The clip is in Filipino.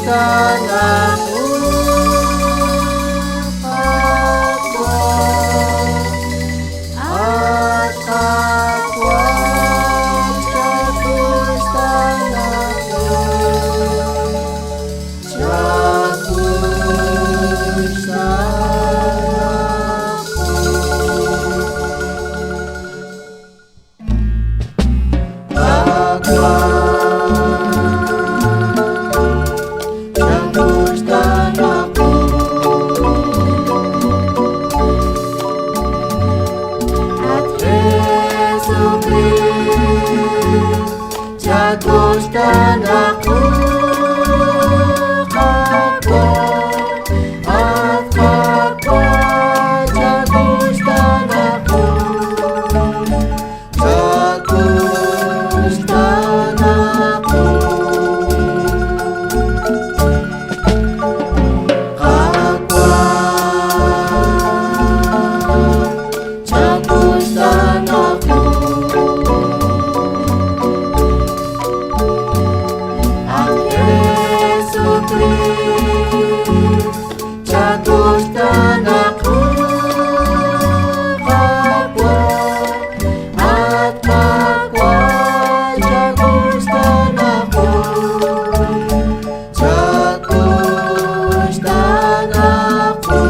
jagustan aku takwa at-takwa jagustan aku jagustan aku takwa at-takwa jagustan aku jagustan aku takwa jagustan aku jagustan aku takwa at-takwa jagustan aku jagustan aku